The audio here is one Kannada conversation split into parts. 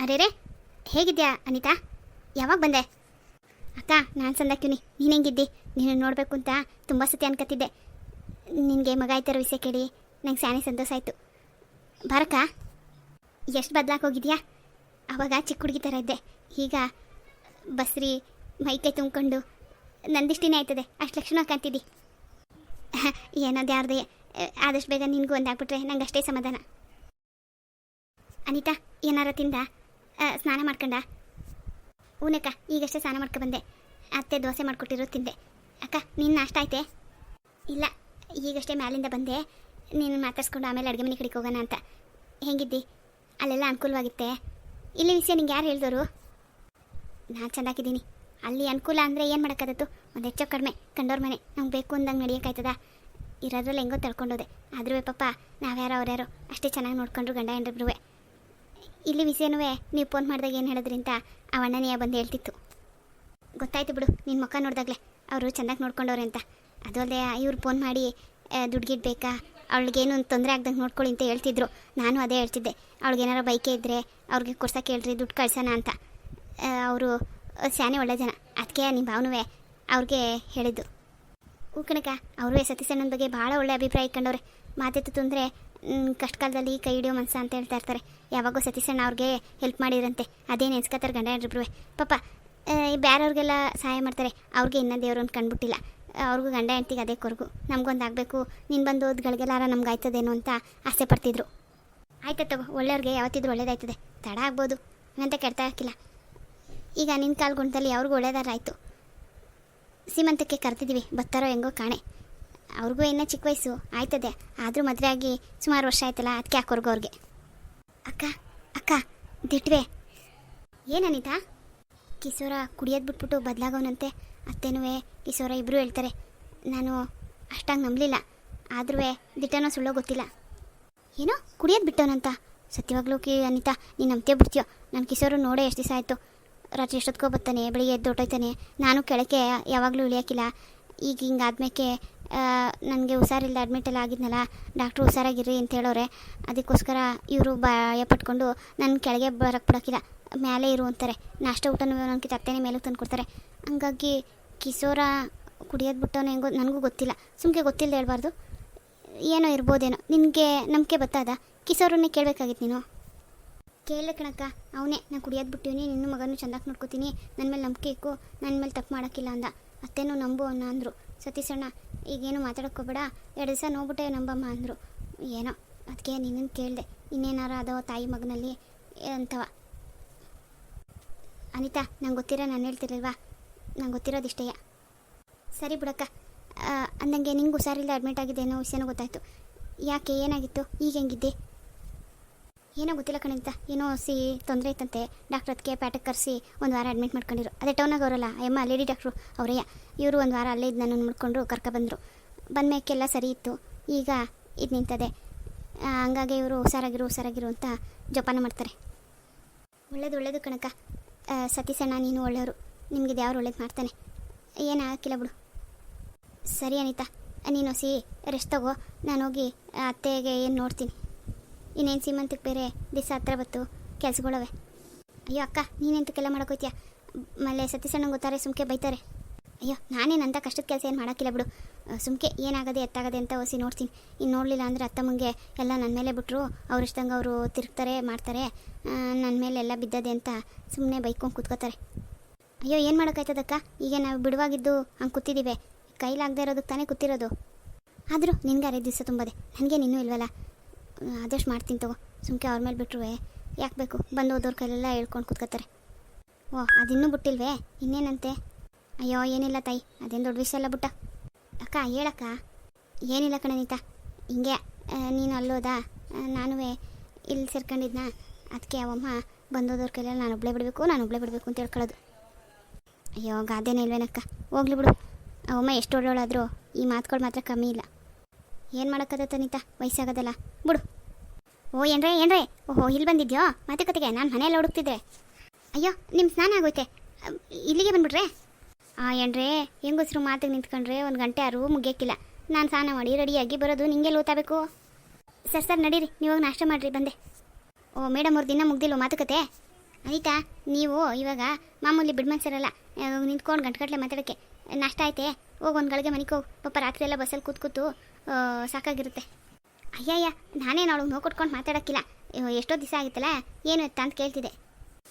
ಅರೆ ರೇ, ಹೇಗಿದ್ಯಾ ಅನಿತಾ? ಯಾವಾಗ ಬಂದೆ? ಅಕ್ಕ, ನಾನು ಸಂದಾಕ್ಯುನಿ. ನೀನು ಹೆಂಗಿದ್ದಿ? ನೀನು ನೋಡಬೇಕು ಅಂತ ತುಂಬ ಸತಿ ಅನ್ಕತ್ತಿದ್ದೆ. ನಿನಗೆ ಮಗ ಆಯ್ತಾರೋ ವಿಷಯ ಕೇಳಿ ನಂಗೆ ಸ್ಯಾನೆ ಸಂತೋಷ ಆಯಿತು. ಬಾರಕ್ಕ. ಎಷ್ಟು ಬದಲಾಗಿ ಹೋಗಿದ್ಯಾ? ಆವಾಗ ಚಿಕ್ಕ ಹುಡುಗಿ ಥರ ಇದ್ದೆ, ಈಗ ಬಸ್ರಿ ಮೈಕೈ ತುಂಬಿಕೊಂಡು ನಂದಿಷ್ಟಿನೇ ಆಯ್ತದೆ, ಅಷ್ಟು ಲಕ್ಷಣ ಕಾಣ್ತಿದ್ದಿ. ಏನದು ಯಾರ್ದೇ, ಆದಷ್ಟು ಬೇಗ ನಿನಗೂ ಒಂದಾಗ್ಬಿಟ್ರೆ ನಂಗೆ ಅಷ್ಟೇ ಸಮಾಧಾನ. ಅನಿತಾ, ಏನಾರ ತಿಂದ? ಸ್ನಾನ ಮಾಡ್ಕೊಂಡ? ಹೂನಕ್ಕ, ಈಗಷ್ಟೇ ಸ್ನಾನ ಮಾಡ್ಕೊಬಂದೆ. ಅತ್ತೆ ದೋಸೆ ಮಾಡಿಕೊಟ್ಟಿರೋದು ತಿಂದೆ. ಅಕ್ಕ, ನಿನ್ನ ನಾಷ್ಟ ಆಯ್ತೆ? ಇಲ್ಲ, ಈಗಷ್ಟೇ ಮ್ಯಾಲಿಂದ ಬಂದೆ. ನೀನು ಮಾತಾಡ್ಸ್ಕೊಂಡು ಆಮೇಲೆ ಅಡುಗೆ ಮನೆ ಕಡೆಗೆ ಹೋಗೋಣ ಅಂತ. ಹೆಂಗಿದ್ದಿ? ಅಲ್ಲೆಲ್ಲ ಅನುಕೂಲವಾಗಿತ್ತೆ? ಇಲ್ಲಿ ವಿಷಯ ನಿಂಗೆ ಯಾರು ಹೇಳಿದವರು? ನಾನು ಚೆಂದಾಗಿದ್ದೀನಿ. ಅಲ್ಲಿ ಅನುಕೂಲ ಅಂದರೆ ಏನು ಮಾಡೋಕ್ಕಾದತ್ತು? ಒಂದು ಹೆಚ್ಚು ಕಡಿಮೆ ಕಂಡೋರ್ ಮನೆ, ನಮ್ಗೆ ಬೇಕು ಅಂದಂಗೆ ನಡೆಯೋಕ್ಕಾಯ್ತದ? ಇರೋದ್ರಲ್ಲಿ ಹೆಂಗೋ ತಳ್ಕೊಂಡೋದೆ. ಆದ್ರೂ ಪಾಪ ನಾವ್ಯಾರೋ ಅವ್ರ್ಯಾರೋ ಅಷ್ಟೇ ಚೆನ್ನಾಗಿ ನೋಡ್ಕೊಂಡ್ರು ಗಂಡ ಹೆಂಡ್ರಿಬ್ರುವೆ. ಇಲ್ಲಿ ವಿಷಯನೂ ನೀವು ಫೋನ್ ಮಾಡಿದಾಗ ಏನು ಹೇಳಿದ್ರಿ ಅಂತ ಆ ಅಣ್ಣನೇ ಬಂದು ಹೇಳ್ತಿತ್ತು. ಗೊತ್ತಾಯ್ತು ಬಿಡು, ನಿನ್ನ ಮುಖ ನೋಡಿದಾಗಲೇ ಅವರು ಚೆನ್ನಾಗಿ ನೋಡ್ಕೊಂಡವ್ರೆ ಅಂತ. ಅದು ಅಲ್ಲದೆ ಇವ್ರು ಫೋನ್ ಮಾಡಿ ದುಡ್ಗಿಡ್ಬೇಕಾ, ಅವಳಿಗೇನು ತೊಂದರೆ ಆಗ್ದಂಗೆ ನೋಡ್ಕೊಳ್ಳಿ ಅಂತ ಹೇಳ್ತಿದ್ರು. ನಾನು ಅದೇ ಹೇಳ್ತಿದ್ದೆ, ಅವ್ಳಿಗೇನಾರು ಬೈಕೆ ಇದ್ದರೆ ಅವ್ರಿಗೆ ಕೊಡ್ಸೋಕೆ ಹೇಳ್ರಿ, ದುಡ್ಡು ಕಳ್ಸೋಣ ಅಂತ. ಅವರು ಸ್ಯಾನೆ ಒಳ್ಳೆ ಜನ, ಅದಕ್ಕೆ ನಿಮ್ಮ ಭಾವನವೇ ಅವ್ರಿಗೆ ಹೇಳಿದ್ದು. ಕಣಕ, ಅವರು ಸತೀಶಣ್ಣನ ಬಗ್ಗೆ ಭಾಳ ಒಳ್ಳೆ ಅಭಿಪ್ರಾಯ ಇಟ್ಕೊಂಡವ್ರೆ. ಮಾತೆತ್ತು ಅಂದರೆ ಕಷ್ಟ ಕಾಲದಲ್ಲಿ ಕೈ ಹಿಡಿಯೋ ಮನಸ್ಸ ಅಂತ ಹೇಳ್ತಾ ಇರ್ತಾರೆ. ಯಾವಾಗೋ ಸತೀಶಣ್ಣ ಅವ್ರಿಗೆ ಹೆಲ್ಪ್ ಮಾಡಿದ್ರಂತೆ, ಅದೇ ನೆನ್ಸ್ಕೊತಾರೆ ಗಂಡ ಹೆಂಡ್ರಿಬ್ರು. ಪಾಪ ಬೇರೆಯವ್ರಿಗೆಲ್ಲ ಸಹಾಯ ಮಾಡ್ತಾರೆ, ಅವ್ರಿಗೆ ಇನ್ನೂ ದೇವರು ಅಂತ ಕಂಡುಬಿಟ್ಟಿಲ್ಲ. ಅವ್ರಿಗೂ ಗಂಡ ಹೆಂಡ್ತಿಗೆ ಅದೇ ಕೊರಗು, ನಮಗೊಂದು ಆಗಬೇಕು, ನೀನು ಬಂದು ಓದ್ಗಳಿಗೆಲ್ಲಾರ ನಮ್ಗೆ ಆಯ್ತದೇನೋ ಅಂತ ಆಸೆ ಪಡ್ತಿದ್ರು. ಆಯ್ತದ ತಗೋ, ಒಳ್ಳೆಯವ್ರಿಗೆ ಯಾವತ್ತಿದ್ರು ಒಳ್ಳೇದಾಯ್ತದೆ. ತಡ ಆಗ್ಬೋದು ಅಂತ ಕೆಡ್ತಾ ಹಾಕಿಲ್ಲ. ಈಗ ನಿನ್ನ ಕಾಲು ಗುಣದಲ್ಲಿ ಅವ್ರಿಗೂ ಒಳ್ಳೇದಾರ ಆಯಿತು. ಸೀಮಂತಕ್ಕೆ ಕರೆದಿದ್ದೀವಿ, ಬರ್ತಾರೋ ಹೆಂಗೋ ಕಾಣೆ. ಅವ್ರಿಗೂ ಇನ್ನೂ ಚಿಕ್ಕ ವಯಸ್ಸು ಆಯ್ತದೆ, ಆದರೂ ಮದುವೆ ಆಗಿ ಸುಮಾರು ವರ್ಷ ಆಯ್ತಲ್ಲ, ಅದಕ್ಕೆ ಹಾಕೋರ್ಗು ಅವ್ರಿಗೆ. ಅಕ್ಕ ಅಕ್ಕ ದಿಟ್ವೆ ಏನನಿತಾ? ಕಿಶೋರ ಕುಡಿಯೋದು ಬಿಟ್ಬಿಟ್ಟು ಬದಲಾಗೋನಂತೆ. ಅತ್ತೇನೂ ಕಿಶೋರ ಇಬ್ಬರು ಹೇಳ್ತಾರೆ. ನಾನು ಅಷ್ಟಾಗಿ ನಂಬಲಿಲ್ಲ, ಆದ್ರೂ ದಿಟ್ಟನೋ ಸುಳ್ಳೋ ಗೊತ್ತಿಲ್ಲ. ಏನೋ ಕುಡಿಯೋದು ಬಿಟ್ಟವನಂತ? ಸತ್ಯವಾಗ್ಲೂ ಅನಿತಾ, ನೀನು ನಂಬ್ತೇ ಬಿಡ್ತೀಯೋ? ನಾನು ಕಿಶೋರು ನೋಡೇ ಎಷ್ಟು ದಿವಸ ಆಯಿತು. ರಾತ್ರಿ ಎಷ್ಟೊತ್ಕೋ ಬರ್ತಾನೆ, ಬೆಳಿಗ್ಗೆ ಎದ್ದು ಹೊಟ್ಟೋಯ್ತಾನೆ. ನಾನು ಕೆಳಕ್ಕೆ ಯಾವಾಗಲೂ ಇಳಿಯೋಕ್ಕಿಲ್ಲ. ಈಗ ಹಿಂಗಾದ್ಮೇಲೆ ನನಗೆ ಹುಷಾರಿಲ್ಲ, ಅಡ್ಮಿಟೆಲ್ಲ ಆಗಿದ್ನಲ್ಲ, ಡಾಕ್ಟ್ರು ಹುಷಾರಾಗಿರ್ರಿ ಅಂತ ಹೇಳೋರೆ. ಅದಕ್ಕೋಸ್ಕರ ಇವರು ಭಯ ಪಟ್ಕೊಂಡು ನನ್ನ ಕೆಳಗೆ ಬರೋಕ್ಕೆ ಬಿಡೋಕ್ಕಿಲ್ಲ, ಮೇಲೆ ಇರು ಅಂತಾರೆ. ನಾಷ್ಟ ಊಟನೂ ನನಗೆ ತತ್ತೇನೆ ಮೇಲೂ ತಂದು ಕೊಡ್ತಾರೆ. ಹಂಗಾಗಿ ಕಿಶೋರ ಕುಡಿಯೋದು ಬಿಟ್ಟವನು ಹೆಂಗೋ ನನಗೂ ಗೊತ್ತಿಲ್ಲ. ಸುಮ್ಕೆ ಗೊತ್ತಿಲ್ಲದೆ ಹೇಳ್ಬಾರ್ದು. ಏನೋ ಇರ್ಬೋದೇನೋ. ನಿನಗೆ ನಂಬಿಕೆ ಬತ್ತಾದ? ಕಿಶೋರನ್ನೇ ಕೇಳಬೇಕಾಗಿತ್ತು ನೀನು. ಕೇಳಲೆ ಕಣಕ್ಕ, ಅವನೇ ನಾನು ಕುಡಿಯೋದು ಬಿಟ್ಟಿವ್ನಿ, ನಿನ್ನ ಮಗನೂ ಚೆಂದಾಗಿ ನೋಡ್ಕೋತೀನಿ, ನನ್ನ ಮೇಲೆ ನಂಬಿಕೆ ಇಕ್ಕು, ನನ್ನ ಮೇಲೆ ತಪ್ಪು ಮಾಡೋಕ್ಕಿಲ್ಲ ಅಂದ. ಅತ್ತೇನೋ ನಂಬು ಅನ್ನ ಅಂದರು. ಸತೀಶಣ್ಣ ಈಗೇನು ಮಾತಾಡೋಕ್ಕೋಬೇಡ, 2 ದಿವಸ ನೋಡ್ಬಿಟ್ಟೆ ನಂಬಮ್ಮ ಅಂದರು. ಏನೋ ಅದಕ್ಕೆ ನಿನ್ನನ್ನು ಕೇಳಿದೆ, ಇನ್ನೇನಾರ ಅದೋ ತಾಯಿ ಮಗನಲ್ಲಿ ಅಂತವ. ಅನಿತಾ, ನಂಗೆ ಗೊತ್ತಿರೋ ನಾನು ಹೇಳ್ತಿರಲ್ವಾ, ನಂಗೆ ಗೊತ್ತಿರೋದು ಇಷ್ಟೇಯ. ಸರಿ ಬಿಡಕ್ಕ. ಅಂದಂಗೆ ನಿಂಗೆ ಹುಷಾರಿಲ್ಲ, ಅಡ್ಮಿಟ್ ಆಗಿದೆ ಅನ್ನೋ ವಿಷಯನೂ ಗೊತ್ತಾಯಿತು. ಯಾಕೆ, ಏನಾಗಿತ್ತು? ಈಗ ಹೆಂಗಿದ್ದೆ? ಏನೋ ಗೊತ್ತಿಲ್ಲ ಕಣಿತ, ಏನೋ ತೊಂದರೆ ಇತ್ತಂತೆ. ಡಾಕ್ಟ್ರ್ ಅದಕ್ಕೆ ಪ್ಯಾಟಕ್ಕೆ ಕರೆಸಿ 1 ವಾರ ಅಡ್ಮಿಟ್ ಮಾಡ್ಕೊಂಡಿರು. ಅದೇ ಟೌನಾಗ ಅವರಲ್ಲ ಅಮ್ಮ ಲೇಡಿ ಡಾಕ್ಟ್ರು ಅವರಯ್ಯ. ಇವರು 1 ವಾರ ಅಲ್ಲೇ ಇದ್ದು ನನ್ನ ನೋಡಿಕೊಂಡು ಕರ್ಕೊಬಂದರು. ಬಂದಮೇಕೆಲ್ಲ ಸರಿ ಇತ್ತು, ಈಗ ಇದು ನಿಂತದೆ. ಹಂಗಾಗಿ ಇವರು ಹುಷಾರಾಗಿರು ಅಂತ ಜೋಪಾನ ಮಾಡ್ತಾರೆ. ಒಳ್ಳೇದು ಕಣಕ್ಕ. ಸತೀಶಣ್ಣ ನೀನು ಒಳ್ಳೆಯವರು, ನಿಮಗೆ ಯಾರು ಒಳ್ಳೇದು ಮಾಡ್ತಾನೆ, ಏನಾಗಿಲ್ಲ ಬಿಡು. ಸರಿ ಅನಿತಾ, ನೀನು ರೆಸ್ಟ್ ತಗೋ, ನಾನು ಹೋಗಿ ಅತ್ತೆಗೆ ಏನು ನೋಡ್ತೀನಿ. ಇನ್ನೇನು ಸೀಮಂತಕ್ಕೆ ಬೇರೆ ದಿವಸ ಹತ್ರ ಬತ್ತು, ಕೆಲಸಗಳವೆ. ಅಯ್ಯೋ ಅಕ್ಕ, ನೀನೆಂತಕ್ಕೆಲ್ಲ ಮಾಡೋಕೋಯ್ತೀಯ? ಆಮೇಲೆ ಸತೀಶಣ್ಣಂಗೆ ಗೊತ್ತಾರೆ ಸುಮ್ಕೆ ಬೈತಾರೆ. ಅಯ್ಯೋ ನಾನೇನಂತ ಕಷ್ಟದ ಕೆಲಸ ಏನು ಮಾಡೋಕ್ಕಿಲ್ಲ ಬಿಡು. ಸುಮ್ಕೆ ಏನಾಗದೆ ಎತ್ತಾಗದೆ ಅಂತ ನೋಡ್ತೀನಿ. ಇನ್ನು ನೋಡಲಿಲ್ಲ ಅಂದರೆ ಅತ್ತಮ್ಮಂಗೆ ಎಲ್ಲ ನನ್ನ ಮೇಲೆ ಬಿಟ್ಟರು, ಅವ್ರಿಷ್ಟಂಗೆ ಅವರು ತಿರುಗ್ತಾರೆ ಮಾಡ್ತಾರೆ, ನನ್ನ ಮೇಲೆ ಎಲ್ಲ ಬಿದ್ದದೆ ಅಂತ ಸುಮ್ಮನೆ ಬೈಕೊಂಡು ಕೂತ್ಕೋತಾರೆ. ಅಯ್ಯೋ ಏನು ಮಾಡೋಕ್ಕಾಯ್ತದಕ್ಕ, ಈಗ ನಾವು ಬಿಡುವಾಗಿದ್ದು ಹಂಗೆ ಕೂತಿದ್ದೀವಿ, ಕೈಲಾಗದೆ ಇರೋದಕ್ಕೆ ತಾನೇ ಕೂತಿರೋದು. ಆದರೂ ನಿನ್ಗಾರೆ ದಿವಸ ತುಂಬದೆ, ನನಗೆ ಇನ್ನೂ ಇಲ್ವಲ್ಲ. ಆದಷ್ಟು ಮಾಡ್ತೀನಿ ತಗೋ, ಸುಮ್ಕೆ ಅವ್ರ ಮೇಲೆ ಬಿಟ್ಟರು ಯಾಕೆ ಬೇಕು, ಬಂದು ಹೋದವ್ರ ಕೈಲೆಲ್ಲ ಹೇಳ್ಕೊಂಡು ಕೂತ್ಕೋತಾರೆ. ಓ ಅದಿನ್ನೂ ಬಿಟ್ಟಿಲ್ವೇ? ಇನ್ನೇನಂತೆ? ಅಯ್ಯೋ ಏನಿಲ್ಲ ತಾಯಿ, ಅದೇನು ದೊಡ್ಡ ವಿಷಯ ಎಲ್ಲ ಬಿಟ್ಟ. ಅಕ್ಕ ಹೇಳಕ್ಕ. ಏನಿಲ್ಲ ಕಣನೀತಾ, ಹಿಂಗೆ ನೀನು ಅಲ್ಲೋದಾ, ನಾನು ಇಲ್ಲಿ ಸೇರ್ಕೊಂಡಿದ್ನಾ, ಅದಕ್ಕೆ ಅವಮ್ಮ ಬಂದೋದವ್ರ ಕೈಲೆಲ್ಲ ನಾನು ಒಬ್ಬಳೇ ಬಿಡಬೇಕು ಅಂತ ಹೇಳ್ಕೊಳ್ಳೋದು. ಅಯ್ಯೋ ಗಾದೆನೇ ಇಲ್ವೇನಕ್ಕ, ಹೋಗ್ಲಿ ಬಿಡು. ಅವಮ್ಮ ಎಷ್ಟು ಒಳ್ಳೋಳಾದರೂ ಈ ಮಾತುಗಳು ಮಾತ್ರ ಕಮ್ಮಿ ಇಲ್ಲ. ಏನು ಮಾಡೋಕ್ಕದ ನೀತಾ, ವಯಸ್ಸಾಗೋದಲ್ಲ ಬಿಡು. ಓ ಏನ್ರೇ ಓಹೋ ಇಲ್ಲಿ ಬಂದಿದ್ಯೋ ಮಾತುಕತೆಗೆ? ನಾನು ಮನೆಯಲ್ಲಿ ಹುಡುಕ್ತಿದ್ದೆ. ಅಯ್ಯೋ ನಿಮ್ಮ ಸ್ನಾನ ಆಗೋಯ್ತೆ, ಇಲ್ಲಿಗೆ ಬಂದ್ಬಿಟ್ರೆ? ಏನ್ರೇ ಹೆಂಗಸ್ರು ಮಾತಿಗೆ ನಿಂತ್ಕೊಂಡ್ರೆ 1 ಗಂಟೆ ಆರು ಮುಗಿಯೋಕ್ಕಿಲ್ಲ. ನಾನು ಸ್ನಾನ ಮಾಡಿ ರೆಡಿಯಾಗಿ ಬರೋದು ನಿಂಗೆ ಓದ್ತಾಬೇಕು. ಸರ್ ನಡೀರಿ, ನೀವಾಗ ನಾಷ್ಟ ಮಾಡಿರಿ ಬಂದೆ. ಓ ಮೇಡಮ್ ಅವ್ರ ದಿನ ಮುಗ್ದಿಲ್ವ ಮಾತುಕತೆ? ಅನಿತಾ, ನೀವು ಇವಾಗ ಮಾಮೂಲಿ ಬಿಡ್ ಮನ್ಸರಲ್ಲ, ನಿಂತ್ಕೊಂಡು ಗಂಟೆ ಮಾತಾಡೋಕ್ಕೆ. ನಾಷ್ಟ ಐತೆ, ಹೋಗಿ ಒಂದು ಗಳಿಗೆ ಮನೆಗೆ ಹೋಗು. ಪಾಪ ರಾತ್ರಿ ಎಲ್ಲ ಬಸ್ಸಲ್ಲಿ ಕೂತು ಸಾಕಾಗಿರುತ್ತೆ. ಅಯ್ಯಯ್ಯ, ನಾನೇನು ಅವಳಿಗೆ ನೋವು ಕೊಟ್ಕೊಂಡು ಮಾತಾಡೋಕ್ಕಿಲ್ಲ. ಎಷ್ಟೋ ದಿವಸ ಆಗಿತ್ತಲ್ಲ, ಏನು ಎತ್ತ ಅಂತ ಕೇಳ್ತಿದ್ದೆ.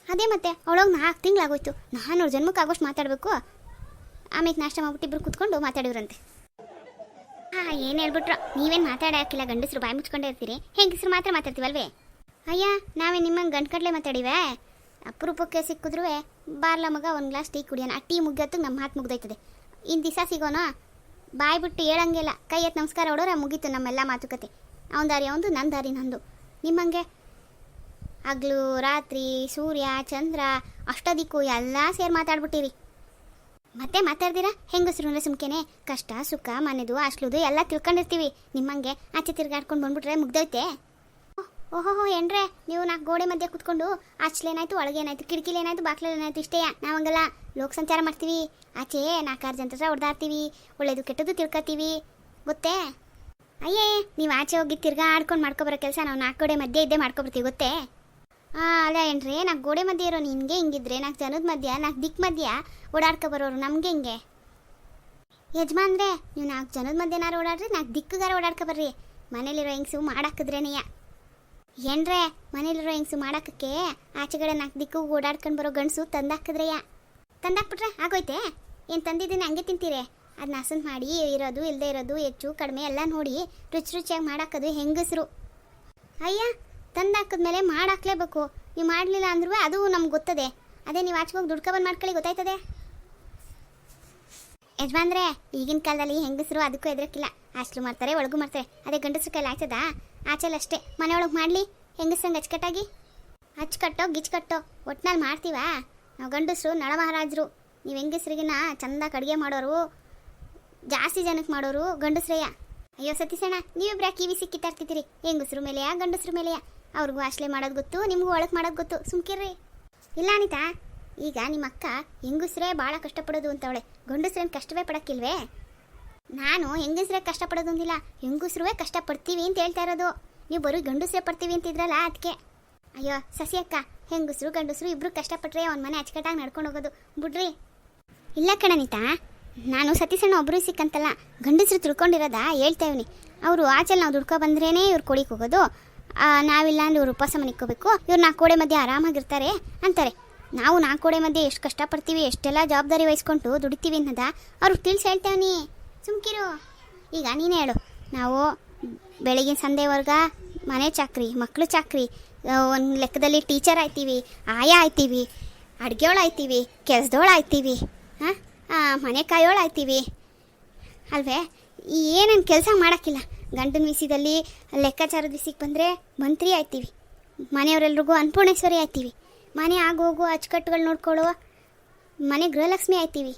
ಅದೇ ಮತ್ತೆ ಅವಳೋಗಿ 4 ತಿಂಗಳಾಗೋಯ್ತು. 400 ಜನ್ಮಕ್ಕೆ ಆಗೋಷ್ಟು ಮಾತಾಡಬೇಕು. ಆಮೇಲೆ ನಾಷ್ಟ ಮಾಡ್ಬಿಟ್ಟು ಇಬ್ಬರು ಕೂತ್ಕೊಂಡು ಮಾತಾಡಿದ್ರಂತೆ. ಏನು ಹೇಳ್ಬಿಟ್ರು, ನೀವೇನು ಮಾತಾಡೋಕ್ಕಿಲ್ಲ, ಗಂಡಸರು ಬಾಯಿ ಮುಚ್ಕೊಂಡೇ ಇರ್ತೀರಿ, ಹೆಂಗಸರು ಮಾತ್ರ ಮಾತಾಡ್ತೀವಲ್ವೇ? ಅಯ್ಯ, ನಾವೇ ನಿಮ್ಮಂಗೆ ಗಂಟೆ ಮಾತಾಡಿವೆ. ಅಪರೂಪಕ್ಕೆ ಸಿಕ್ಕಿದ್ರೂ ಬಾರ್ಲ ಮಗ ಒಂದು ಗ್ಲಾಸ್ ಟೀ ಕುಡಿಯೋಣ. ಆ ಟೀ ಮುಗಿಯೋತ್ತು ನಮ್ಮ ಮಾತು ಮುಗ್ದೋಯ್ತದೆ. ಇನ್ನು ದಿವಸ ಸಿಗೋಣ, ಬಾಯಿ ಬಿಟ್ಟು ಹೇಳಂಗಿಲ್ಲ, ಕೈ ಎತ್ತು ನಮಸ್ಕಾರ ಹೊಡೋರೆ ಮುಗೀತು ನಮ್ಮೆಲ್ಲ ಮಾತುಕತೆ. ಅವನ ದಾರಿ ಅವನು, ನನ್ನ ದಾರಿ ನಂದು. ನಿಮ್ಮಂಗೆ ಹಗಲು ರಾತ್ರಿ ಸೂರ್ಯ ಚಂದ್ರ ಅಷ್ಟದಿಕ್ಕು ಎಲ್ಲ ಸೇರಿ ಮಾತಾಡ್ಬಿಟ್ಟಿರಿ. ಮತ್ತೆ ಮಾತಾಡ್ದಿರಾ ಹೆಂಗಸರು ಅಂದರೆ ಸುಮ್ಕೆನೆ ಕಷ್ಟ ಸುಖ ಮನೆದು ಅಶ್ಲುದು ಎಲ್ಲ ತಿಳ್ಕೊಂಡಿರ್ತೀವಿ. ನಿಮ್ಮಂಗೆ ಆಚೆ ತಿರ್ಗಾಡ್ಕೊಂಡು ಬಂದ್ಬಿಟ್ರೆ ಮುಗ್ದೈತೆ. ಓಹೋ ಏನ್ರೆ, ನೀವು 4 ಗೋಡೆ ಮಧ್ಯೆ ಕುತ್ಕೊಂಡು ಆಚಲೇನಾಯ್ತು ಒಳಗೇನಾಯ್ತು ಕಿಟಕಿಲೇನಾಯ್ತು ಬಾಕ್ಲೇನಾಯ್ತು ಇಷ್ಟೇ. ನಾವಂಗಲ್ಲ, ಲೋಕ ಸಂಚಾರ ಮಾಡ್ತೀವಿ. ಆಚೆ 4 ಜನ ಹತ್ರ ಹೊಡೆದಾಡ್ತೀವಿ, ಒಳ್ಳೇದು ಕೆಟ್ಟದ್ದು ತಿಳ್ಕೊತೀವಿ, ಗೊತ್ತೇ? ಅಯ್ಯೇ, ನೀವು ಆಚೆ ಹೋಗಿ ತಿರ್ಗಾ ಆಡ್ಕೊಂಡು ಮಾಡ್ಕೊಬರೋ ಕೆಲಸ ನಾವು 4 ಗೋಡೆ ಮಧ್ಯೆ ಇದ್ದೇ ಮಾಡ್ಕೊಬರ್ತೀವಿ, ಗೊತ್ತೇ? ಅಲ್ಲ ಏನ್ರಿ, 4 ಗೋಡೆ ಮಧ್ಯೆ ಇರೋ ನಿಮಗೆ ಹಿಂಗಿದ್ರೆ 4 ಜನದ ಮಧ್ಯ 4 ದಿಕ್ ಮಧ್ಯ ಓಡಾಡ್ಕೊಬರೋರು ನಮಗೆ ಹಿಂಗೆ? ಯಜಮಾನ್ರೆ, ನೀವು 4 ಜನದ ಮಧ್ಯನಾರು ಓಡಾಡ್ರಿ, 4 ದಿಕ್ಕಗಾರ ಓಡಾಡ್ಕೊಬರ್ರಿ. ಮನೇಲಿರೋ ಹೆಂಗಸು ಮಾಡಾಕಿದ್ರೇನೆಯ ಏನ್ರೆ, ಮನೇಲಿರೋ ಹೆಂಗಸು ಮಾಡಾಕಕ್ಕೆ ಆಚೆಗಡೆ 4 ದಿಕ್ಕು ಓಡಾಡ್ಕೊಂಡು ಬರೋ ಗಂಡಸು ತಂದಾಕಿದ್ರೆಯ. ತಂದಾಕ್ಬಿಟ್ರೆ ಆಗೋಯ್ತೆ? ಏನು ತಂದಿದ್ದೀನಿ ಹಂಗೆ ತಿಂತೀರಿ? ಅದನ್ನ ಹಸನ್ ಮಾಡಿ ಇರೋದು ಇಲ್ಲದೆ ಇರೋದು ಹೆಚ್ಚು ಕಡಿಮೆ ಎಲ್ಲ ನೋಡಿ ರುಚಿಯಾಗಿ ಮಾಡಾಕೋದು ಹೆಂಗಸರು. ಅಯ್ಯ, ತಂದಾಕಿದ್ಮೇಲೆ ಮಾಡಾಕ್ಲೇಬೇಕು. ನೀವು ಮಾಡಲಿಲ್ಲ ಅಂದ್ರೂ ಅದು ನಮ್ಗೆ ಗೊತ್ತದೆ. ಅದೇ ನೀವು ಆಚೆಗೆ ಹೋಗಿ ದುಡ್ಕೊಬಂದು ಮಾಡ್ಕೊಳ್ಳಿ, ಗೊತ್ತಾಯ್ತದೆ? ಯಜಮಾನ್ರೆ, ಈಗಿನ ಕಾಲದಲ್ಲಿ ಹೆಂಗಸರು ಅದಕ್ಕೂ ಹೆದರಕ್ಕಿಲ್ಲ. ಹಾಸ್ಟ್ಲು ಮಾಡ್ತಾರೆ, ಒಳಗೂ ಮಾಡ್ತಾರೆ. ಅದೇ ಗಂಡಸ್ರ ಕೈಲಿ ಆಯ್ತದ? ಆಚೆಲ್ಲ ಅಷ್ಟೇ, ಮನೆಯೊಳಗೆ ಮಾಡಲಿ. ಹೆಂಗಸಂಗೆ ಅಚ್ಚುಕಟ್ಟಾಗಿ ಅಚ್ಚುಕಟ್ಟೋ ಗಿಚ್ಕಟ್ಟೋ ಒಟ್ನಲ್ಲಿ ಮಾಡ್ತೀವ. ನಾವು ಗಂಡಸರು ನಳಮಹಾರಾಜರು. ನೀವು ಹೆಂಗಸ್ರಿಗಿನ ಚಂದಾಗಿ ಅಡುಗೆ ಮಾಡೋರು, ಜಾಸ್ತಿ ಜನಕ್ಕೆ ಮಾಡೋರು ಗಂಡಸ್ರಯ್ಯ. ಅಯ್ಯೋ ಸತೀಸಣ್ಣ, ನೀವಿಬ್ರು ಕಿವಿ ಸಿಕ್ಕಿತ್ತಾರ್ತಿದ್ದೀರಿ. ಹೆಂಗಸ್ರ ಮೇಲೆಯಾ ಗಂಡಸ್ರ ಮೇಲೆಯಾ? ಅವ್ರಿಗೂ ಆಶ್ಲೆ ಮಾಡೋದು ಗೊತ್ತು, ನಿಮಗೂ ಒಳಗೆ ಮಾಡೋದು ಗೊತ್ತು, ಸುಮ್ಕಿರ್ರಿ. ಇಲ್ಲ ಅನಿತಾ, ಈಗ ನಿಮ್ಮ ಅಕ್ಕ ಹೆಂಗಸ್ರೇ ಭಾಳ ಕಷ್ಟಪಡೋದು ಅಂತವಳೆ, ಗಂಡಸ್ರೇನು ಕಷ್ಟವೇ ಪಡೋಕ್ಕಿಲ್ವೇ? ನಾನು ಹೆಂಗಸ್ರೇ ಕಷ್ಟಪಡೋದು ಅಂದಿಲ್ಲ, ಹೆಂಗಸ್ರುವೇ ಕಷ್ಟಪಡ್ತೀವಿ ಅಂತ ಹೇಳ್ತಾ ಇರೋದು. ನೀವು ಬರೀ ಗಂಡಸ್ರೇ ಪಡ್ತೀವಿ ಅಂತಿದ್ರಲ್ಲ ಅದಕ್ಕೆ. ಅಯ್ಯೋ ಸಸಿ ಅಕ್ಕ, ಹೆಂಗಸ್ರು ಗಂಡಸ್ರು ಇಬ್ರು ಕಷ್ಟಪಟ್ರೆ ಅವ್ನ ಮನೆ ಅಚ್ಚುಕಟ್ಟಾಗಿ ನಡ್ಕೊಂಡು ಹೋಗೋದು ಬಿಡ್ರಿ. ಇಲ್ಲ ಕಣನಿತಾ, ನಾನು ಸತೀಸಣ್ಣ ಒಬ್ಬರು ಸಿಕ್ಕಂತಲ್ಲ, ಗಂಡಸ್ರು ತಿಳ್ಕೊಂಡಿರೋದಾ ಹೇಳ್ತಾ ಇವ್ನಿ. ಅವರು ಆಚೆಲ್ಲಿ ನಾವು ದುಡ್ಕೊ ಬಂದ್ರೇ ಇವ್ರು ಕೊಡಿಗೆ ಹೋಗೋದು, ನಾವಿಲ್ಲ ಅಂದ್ರೆ ಇವ್ರು ಉಪವಾಸ ಮನಿಕ್ಕೋಬೇಕು, ಇವ್ರು 4 ಗೋಡೆ ಮಧ್ಯೆ ಆರಾಮಾಗಿರ್ತಾರೆ ಅಂತಾರೆ. ನಾವು 4 ಗೋಡೆ ಮಧ್ಯೆ ಎಷ್ಟು ಕಷ್ಟಪಡ್ತೀವಿ, ಎಷ್ಟೆಲ್ಲ ಜವಾಬ್ದಾರಿ ವಹಿಸ್ಕೊಂಡು ದುಡಿತೀವಿ ಅನ್ನೋದ ಅವ್ರಿಗೆ ತಿಳಿಸಿ ಹೇಳ್ತೇವನಿ. ಸುಮ್ಕಿರು. ಈಗ ನೀನೇ ಹೇಳು, ನಾವು ಬೆಳಗಿನ ಸಂಧೆವರ್ಗ ಮನೆ ಚಾಕ್ರಿ, ಮಕ್ಕಳು ಚಾಕ್ರಿ, ಒಂದು ಲೆಕ್ಕದಲ್ಲಿ ಟೀಚರ್ ಆಯ್ತೀವಿ, ಆಯ ಆಯ್ತೀವಿ, ಅಡುಗೆವಳು ಆಯ್ತೀವಿ, ಕೆಲಸದವಳು ಆಯ್ತೀವಿ, ಮನೆ ಕಾಯೋಳು ಆಯ್ತೀವಿ ಅಲ್ವೇ? ಏನೇನು ಕೆಲಸ ಮಾಡೋಕ್ಕಿಲ್ಲ. ಗಂಡನ ವಿಷಯದಲ್ಲಿ ಲೆಕ್ಕಾಚಾರದ ವಿಷಯಕ್ಕೆ ಬಂದರೆ ಮಂತ್ರಿ ಆಯ್ತೀವಿ, ಮನೆಯವರೆಲ್ರಿಗೂ ಅನ್ನಪೂರ್ಣೇಶ್ವರಿ ಆಯ್ತೀವಿ, ಮನೆ ಆಗೋಗು ಅಚ್ಚುಕಟ್ಟುಗಳು ನೋಡ್ಕೊಳ್ಳುವ ಮನೆ ಗೃಹಲಕ್ಷ್ಮಿ ಆಯ್ತೀವಿ.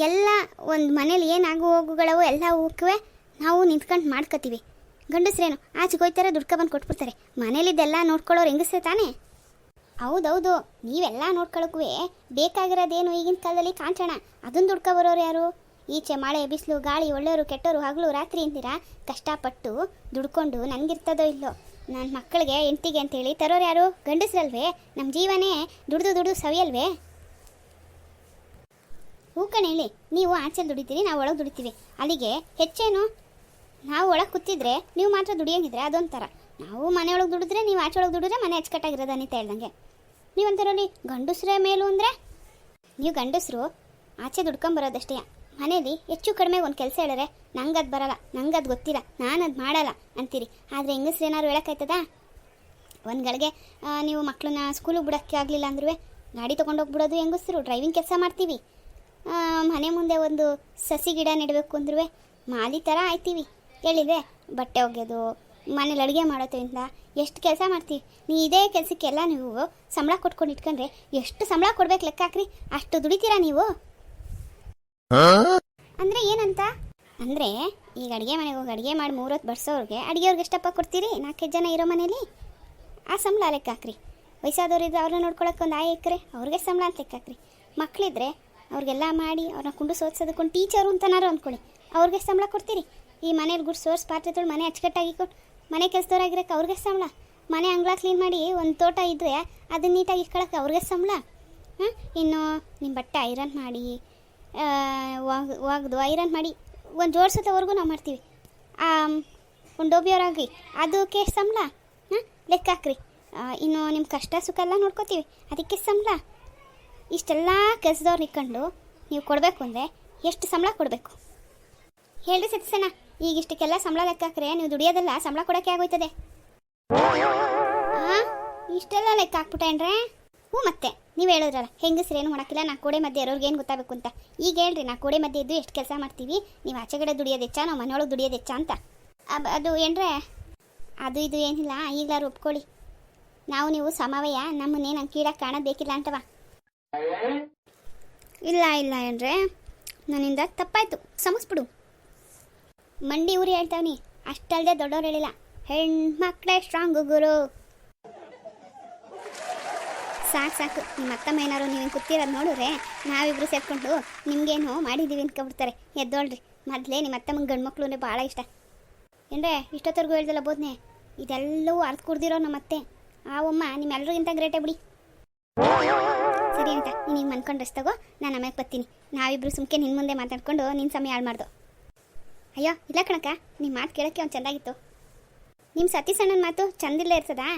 ಎಲ್ಲ ಒಂದು ಮನೇಲಿ ಏನಾಗು ಹೋಗುಗಳವು ಎಲ್ಲ ಹೋಗುವೆ ನಾವು ನಿಂತ್ಕೊಂಡು ಮಾಡ್ಕೋತೀವಿ. ಗಂಡಸ್ರೇನು ಆಚೆಗೆ ಹೋಯ್ತಾರೆ, ದುಡ್ಕೊ ಬಂದು ಕೊಟ್ಬಿಡ್ತಾರೆ. ಮನೇಲಿದ್ದೆಲ್ಲ ನೋಡ್ಕೊಳ್ಳೋರು ಹೆಂಗಸ್ರೆ ತಾನೇ? ಹೌದೌದು, ನೀವೆಲ್ಲ ನೋಡ್ಕೊಳ್ಳೋಕ್ಕೂ ಬೇಕಾಗಿರೋದೇನು ಈಗಿನ ಕಾಲದಲ್ಲಿ ಕಾಂಚಣ. ಅದನ್ನು ದುಡ್ಕೊ ಬರೋರು ಯಾರು? ಈಚೆ ಮಳೆ ಬಿಸಿಲು ಗಾಳಿ ಒಳ್ಳೆಯವರು ಕೆಟ್ಟವರು ಹಗಲು ರಾತ್ರಿ ಅಂತೀರಾ, ಕಷ್ಟಪಟ್ಟು ದುಡ್ಕೊಂಡು ನನಗಿರ್ತದೋ ಇಲ್ಲೋ ನನ್ನ ಮಕ್ಕಳಿಗೆ ಹೆಂಡ್ತಿಗೆ ಅಂತೇಳಿ ತರೋರು ಯಾರು? ಗಂಡಸ್ರಲ್ವೇ? ನಮ್ಮ ಜೀವನೇ ದುಡ್ದು ಸವಿಯಲ್ವೇ? ಹೂಕಣ ಹೇಳಿ, ನೀವು ಆಚೆ ದುಡಿತೀರಿ, ನಾವು ಒಳಗೆ ದುಡಿತೀವಿ, ಅಲ್ಲಿಗೆ ಹೆಚ್ಚೇನು? ನಾವು ಒಳಗೆ ಕೂತಿದ್ರೆ ನೀವು ಮಾತ್ರ ದುಡಿಯೋಂಗಿದ್ರೆ ಅದೊಂಥರ. ನಾವು ಮನೆಯೊಳಗೆ ದುಡಿದ್ರೆ ನೀವು ಆಚೆ ಒಳಗೆ ದುಡಿದ್ರೆ ಮನೆ ಅಚ್ಚುಕಟ್ಟಾಗಿರೋದು ಅನಿತಾ ಹೇಳ್ದಂಗೆ. ನೀವಂತಾರಲ್ಲಿ ಗಂಡಸ್ರೇ ಮೇಲು ಅಂದರೆ, ನೀವು ಗಂಡಸರು ಆಚೆ ದುಡ್ಕೊಂಬರೋದಷ್ಟೇ. ಮನೇಲಿ ಹೆಚ್ಚು ಕಡಿಮೆ ಒಂದು ಕೆಲಸ ಹೇಳಿದ್ರೆ ನಂಗೆ ಅದು ಬರಲ್ಲ, ನಂಗೆ ಅದು ಗೊತ್ತಿಲ್ಲ, ನಾನು ಅದು ಮಾಡಲ್ಲ ಅಂತೀರಿ. ಆದರೆ ಹೆಂಗಸ್ರು ಏನಾದ್ರು ಹೇಳೋಕ್ಕಾಯ್ತದ? ಒಂದು ಗಳಿಗೆ ನೀವು ಮಕ್ಕಳನ್ನ ಸ್ಕೂಲಿಗೆ ಬಿಡೋಕ್ಕೆ ಆಗಲಿಲ್ಲ ಅಂದ್ರೂ ಗಾಡಿ ತೊಗೊಂಡೋಗ್ಬಿಡೋದು ಹೆಂಗಸ್ರು. ಡ್ರೈವಿಂಗ್ ಕೆಲಸ ಮಾಡ್ತೀವಿ. ಮನೆ ಮುಂದೆ ಒಂದು ಸಸಿ ಗಿಡ ನೆಡಬೇಕು ಅಂದ್ರೂ ಮಾಲಿ ಥರ ಆಯ್ತೀವಿ. ಹೇಳಿದ್ರೆ ಬಟ್ಟೆ ಒಗೆಯೋದು, ಮನೇಲಿ ಅಡುಗೆ ಮಾಡೋದ್ರಿಂದ ಎಷ್ಟು ಕೆಲಸ ಮಾಡ್ತೀವಿ. ನೀವು ಇದೇ ಕೆಲಸಕ್ಕೆಲ್ಲ ನೀವು ಸಂಬಳ ಕೊಟ್ಕೊಂಡು ಇಟ್ಕೊಂಡ್ರೆ ಎಷ್ಟು ಸಂಬಳ ಕೊಡ್ಬೇಕು ಲೆಕ್ಕ ಹಾಕ್ರಿ, ಅಷ್ಟು ದುಡಿತೀರಾ ನೀವು. ಅಂದರೆ ಏನಂತ ಅಂದರೆ, ಈಗ ಅಡುಗೆ ಮನೆಗೆ ಹೋಗಿ ಅಡುಗೆ ಮಾಡಿ 3 ಹೊತ್ತು ಬಡಿಸೋರಿಗೆ ಅಡುಗೆಯವ್ರಿಗೆ ಎಷ್ಟಪ್ಪ ಕೊಡ್ತೀರಿ? 4 ಜನ ಇರೋ ಮನೇಲಿ ಆ ಸಂಬಳ ಲೆಕ್ಕ ಹಾಕ್ರಿ. ವಯಸ್ಸಾದವ್ರು ಇದ್ರೆ ಅವ್ರನ್ನ ನೋಡ್ಕೊಳಕ್ಕೆ ಒಂದು ಇಕ್ಕರೆ ಅವ್ರಿಗೆ ಸಂಬಳ ಅಂತ ಲೆಕ್ಕ ಹಾಕ್ರಿ. ಮಕ್ಕಳಿದ್ರೆ ಅವ್ರಿಗೆಲ್ಲ ಮಾಡಿ ಅವ್ರನ್ನ ಕುಂಡು ಸೋದ್ಸೋದಕ್ಕೊಂದು ಟೀಚರು ಅಂತನಾರು ಅಂದ್ಕೊಳ್ಳಿ, ಅವ್ರಿಗೆ ಸಂಬಳ ಕೊಡ್ತೀರಿ. ಈ ಮನೇಲಿ ಗುಡ್ ಸೋರ್ಸ್ ಪಾತ್ರೆ ತೊಳು ಮನೆ ಅಚ್ಚುಕಟ್ಟಾಗಿ ಕೊಟ್ಟು ಮನೆ ಕೆಲಸದವ್ರಾಗಿರೋಕ್ಕೆ ಅವ್ರಿಗೆ ಸಂಬಳ. ಮನೆ ಅಂಗಳ ಕ್ಲೀನ್ ಮಾಡಿ ಒಂದು ತೋಟ ಇದ್ದರೆ ಅದನ್ನ ನೀಟಾಗಿ ಇಟ್ಕೊಳಕ್ಕೆ ಅವ್ರಿಗೆ ಸಂಬಳ. ಹಾಂ, ಇನ್ನು ನಿಮ್ಮ ಬಟ್ಟೆ ಐರನ್ ಮಾಡಿ ಒಗ್ದು ಐರನ್ ಮಾಡಿ ಒಂದು ಜೋಡಿಸೋದವರೆಗೂ ನಾವು ಮಾಡ್ತೀವಿ. ಒಂದು ಡೋಬಿಯವರಾಗಿ ಅದಕ್ಕೆ ಸಂಬಳ. ಹಾಂ, ಲೆಕ್ಕ ಹಾಕ್ರಿ. ಇನ್ನು ನಿಮ್ಮ ಕಷ್ಟ ಸುಖ ಎಲ್ಲ ನೋಡ್ಕೋತೀವಿ, ಅದಕ್ಕೆ ಸಂಬಳ. ಇಷ್ಟೆಲ್ಲ ಕೆಲಸದವ್ರು ಇಟ್ಕೊಂಡು ನೀವು ಕೊಡಬೇಕು ಅಂದರೆ ಎಷ್ಟು ಸಂಬಳ ಕೊಡಬೇಕು ಹೇಳ್ರಿ ಸತೀಸಣ್ಣ? ಈಗ ಇಷ್ಟಕ್ಕೆಲ್ಲ ಸಂಬಳ ಲೆಕ್ಕ ಹಾಕ್ರೆ ನೀವು ದುಡಿಯೋದೆಲ್ಲ ಸಂಬಳ ಕೊಡೋಕ್ಕೆ ಆಗೋಯ್ತದೆ. ಹಾಂ, ಇಷ್ಟೆಲ್ಲ ಲೆಕ್ಕ ಹಾಕ್ಬಿಟ್ಟೇನ್ರೆ? ಹ್ಞೂ, ಮತ್ತೆ ನೀವು ಹೇಳಿದ್ರಲ್ಲ ಹೆಂಗಸ್ರೇನು ಮಾಡೋಕ್ಕಿಲ್ಲ, ನಾ ಕೋಡೆ ಮಧ್ಯೆ ಇರೋರ್ಗೆ ಏನು ಗೊತ್ತಾಗಬೇಕು ಅಂತ. ಈಗ ಹೇಳ್ರಿ, ನಾ ಕೋಡೆ ಮಧ್ಯೆ ಇದ್ದು ಎಷ್ಟು ಕೆಲಸ ಮಾಡ್ತೀವಿ, ನೀವು ಆಚೆಗಡೆ ದುಡಿಯೋದು ಹೆಚ್ಚ, ನಾವು ಮನೆಯೊಳಗೆ ದುಡಿಯೋದು ಹೆಚ್ಚ ಅಂತ. ಅದು ಏನ್ರೆ ಅದು ಇದು ಏನಿಲ್ಲ, ಈಗಲಾರು ಒಪ್ಕೊಳ್ಳಿ. ನಾವು ನೀವು ಸಮವಯ, ನಮ್ಮನ್ನೇನು ನಂಗೆ ಕೀಳಾಗಿ ಕಾಣೋದು ಬೇಕಿಲ್ಲ ಅಂತವ. ಇಲ್ಲ ಇಲ್ಲ ಏನ್ರೆ, ನನ್ನಿಂದ ತಪ್ಪಾಯಿತು, ಕ್ಷಮಿಸ್ಬಿಡು. ಮಂಡಿ ಊರಿ ಹೇಳ್ತಾವನಿ, ಅಷ್ಟಲ್ಲದೆ ದೊಡ್ಡವ್ರು ಹೇಳಿಲ್ಲ, ಹೆಣ್ಮಕ್ಳೇ ಸ್ಟ್ರಾಂಗು ಗುರು. ಸಾಕು ಸಾಕು, ನಿಮ್ಮ ಅತ್ತಮ್ಮ ಏನಾರು ನೀವು ಕೂತಿರೋದು ನೋಡಿದ್ರೆ ನಾವಿಬ್ರು ಸೇರ್ಕೊಂಡು ನಿಮಗೇನು ಮಾಡಿದ್ದೀವಿ ಅಂದ್ಕೊಬಿಡ್ತಾರೆ. ಎದ್ದೋಳ್ರಿ, ಮೊದಲೇ ನಿಮ್ಮ ಅತ್ತಮ್ಮಂಗೆ ಗಂಡು ಮಕ್ಕಳು ಅಂದರೆ ಭಾಳ ಇಷ್ಟ. ಏನ್ರೆ ಇಷ್ಟೊತ್ತವರೆಗೂ ಹೇಳ್ದಲ್ಲ ಬೋದ್ನೆ, ಇದೆಲ್ಲವೂ ಅರ್ಥ ಕುಡ್ದಿರೋ ನಮ್ಮತ್ತೆ ಆವಮ್ಮ ನಿಮ್ಮೆಲ್ಲರಿಗಿಂತ ಗ್ರೇಟೇ ಬಿಡಿ. ಸರಿ ಅಂತ ನೀನು ಮನ್ಕೊಂಡು ರೆಸ್ಟ್ ತಗೋ, ನಾನು ಆಮೇಲೆ ಬರ್ತೀನಿ. ನಾವಿಬ್ರು ಸುಮ್ಕೆ ನಿನ್ನ ಮುಂದೆ ಮಾತಾಡ್ಕೊಂಡು ನಿನ್ನ ಸಮಯ ಹಾಳು ಮಾಡ್ದು. ಅಯ್ಯೋ ಇಲ್ಲ ಕಣಕ್ಕ, ನಿಮ್ಮ ಮಾತು ಕೇಳೋಕ್ಕೆ ಒಂದು ಚೆಂದಾಗಿತ್ತು. ನಿಮ್ಮ ಸತೀಸಣ್ಣನ ಮಾತು ಚಂದಿಲ್ಲೇ ಇರ್ತದಾ?